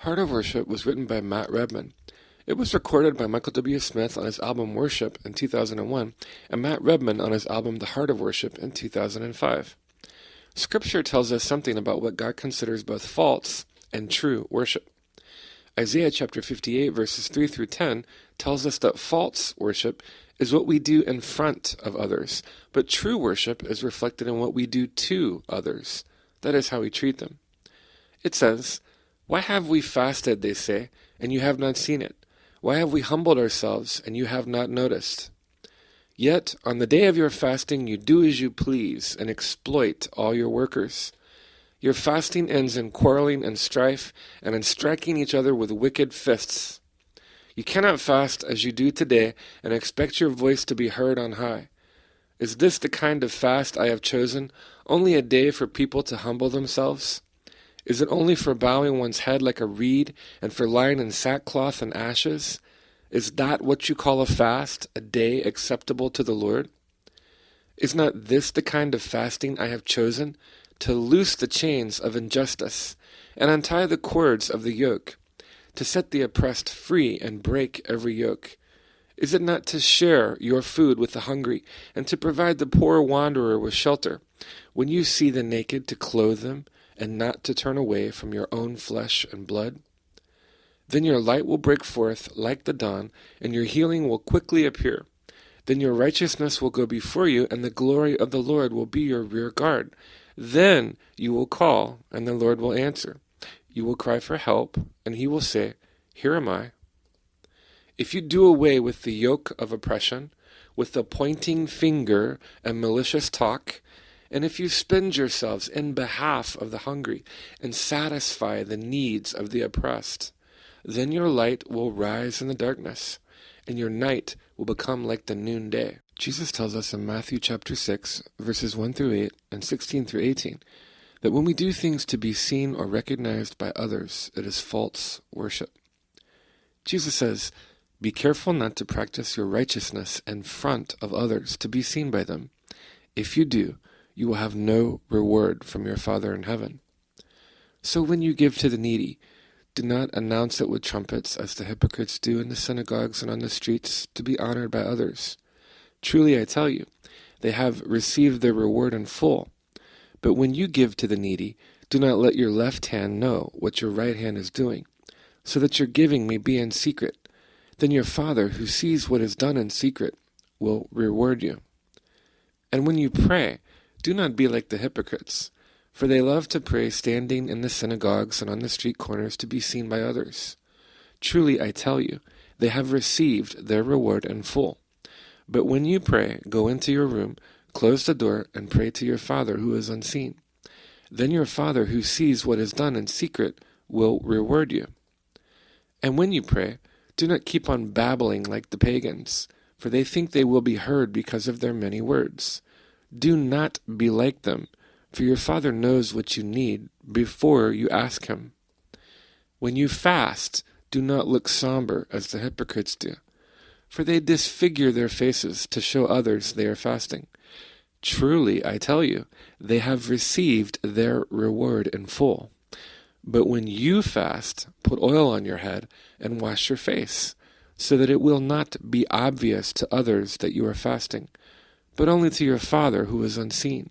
Heart of Worship was written by Matt Redman. It was recorded by Michael W. Smith on his album Worship in 2001 and Matt Redman on his album The Heart of Worship in 2005. Scripture tells us something about what God considers both false and true worship. Isaiah chapter 58 verses 3 through 10 tells us that false worship is what we do in front of others, but true worship is reflected in what we do to others. That is how we treat them. It says, "Why have we fasted," they say, "and you have not seen it? Why have we humbled ourselves, and you have not noticed? Yet on the day of your fasting you do as you please, and exploit all your workers. Your fasting ends in quarreling and strife, and in striking each other with wicked fists. You cannot fast as you do today, and expect your voice to be heard on high. Is this the kind of fast I have chosen, only a day for people to humble themselves? Is it only for bowing one's head like a reed, and for lying in sackcloth and ashes? Is that what you call a fast, a day acceptable to the Lord? Is not this the kind of fasting I have chosen, to loose the chains of injustice, and untie the cords of the yoke, to set the oppressed free and break every yoke? Is it not to share your food with the hungry, and to provide the poor wanderer with shelter, when you see the naked to clothe them, and not to turn away from your own flesh and blood? Then your light will break forth like the dawn, and your healing will quickly appear. Then your righteousness will go before you, and the glory of the Lord will be your rear guard. Then you will call, and the Lord will answer. You will cry for help, and he will say, 'Here am I.' If you do away with the yoke of oppression, with the pointing finger and malicious talk, and if you spend yourselves in behalf of the hungry and satisfy the needs of the oppressed, then your light will rise in the darkness, and your night will become like the noonday." Jesus tells us in Matthew chapter 6, verses 1 through 8 and 16 through 18, that when we do things to be seen or recognized by others, it is false worship. Jesus says, "Be careful not to practice your righteousness in front of others to be seen by them. If you do, you will have no reward from your Father in heaven. So when you give to the needy, do not announce it with trumpets as the hypocrites do in the synagogues and on the streets to be honored by others. Truly I tell you, they have received their reward in full. But when you give to the needy, do not let your left hand know what your right hand is doing, so that your giving may be in secret. Then your Father, who sees what is done in secret, will reward you. And when you pray, do not be like the hypocrites, for they love to pray standing in the synagogues and on the street corners to be seen by others. Truly I tell you, they have received their reward in full. But when you pray, go into your room, close the door, and pray to your Father who is unseen. Then your Father who sees what is done in secret will reward you. And when you pray, do not keep on babbling like the pagans, for they think they will be heard because of their many words. Do not be like them, for your Father knows what you need before you ask him. When you fast, do not look somber as the hypocrites do, for they disfigure their faces to show others they are fasting. Truly, I tell you, they have received their reward in full. But when you fast, put oil on your head and wash your face, so that it will not be obvious to others that you are fasting, but only to your Father who is unseen.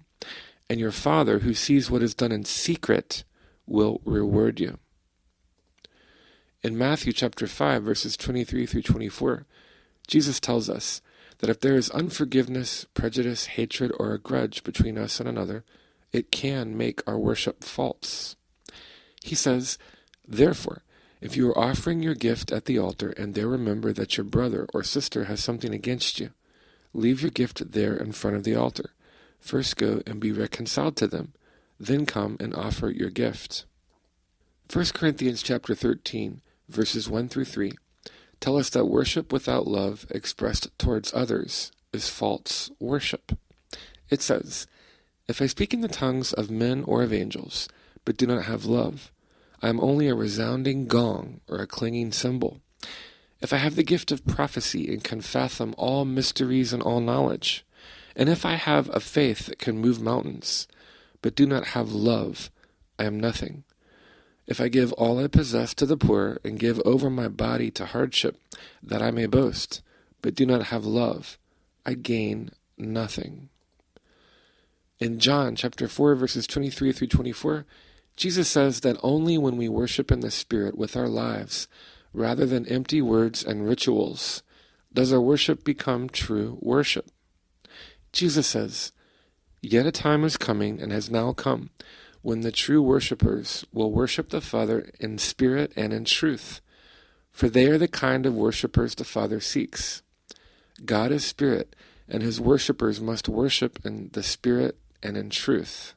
And your Father who sees what is done in secret will reward you." In Matthew chapter 5, verses 23 through 24, Jesus tells us that if there is unforgiveness, prejudice, hatred, or a grudge between us and another, it can make our worship false. He says, "Therefore, if you are offering your gift at the altar and there remember that your brother or sister has something against you, leave your gift there in front of the altar. First go and be reconciled to them, then come and offer your gift." 1 Corinthians chapter 13, verses 1 through 3, tell us that worship without love expressed towards others is false worship. It says, "If I speak in the tongues of men or of angels, but do not have love, I am only a resounding gong or a clanging cymbal. If I have the gift of prophecy and can fathom all mysteries and all knowledge, and if I have a faith that can move mountains, but do not have love, I am nothing. If I give all I possess to the poor and give over my body to hardship, that I may boast, but do not have love, I gain nothing. In John chapter 4, verses 23 through 24, Jesus says that only when we worship in the Spirit with our lives, rather than empty words and rituals, does our worship become true worship. Jesus says, "Yet a time is coming and has now come, when the true worshippers will worship the Father in spirit and in truth, for they are the kind of worshippers the Father seeks. God is spirit, and his worshippers must worship in the spirit and in truth."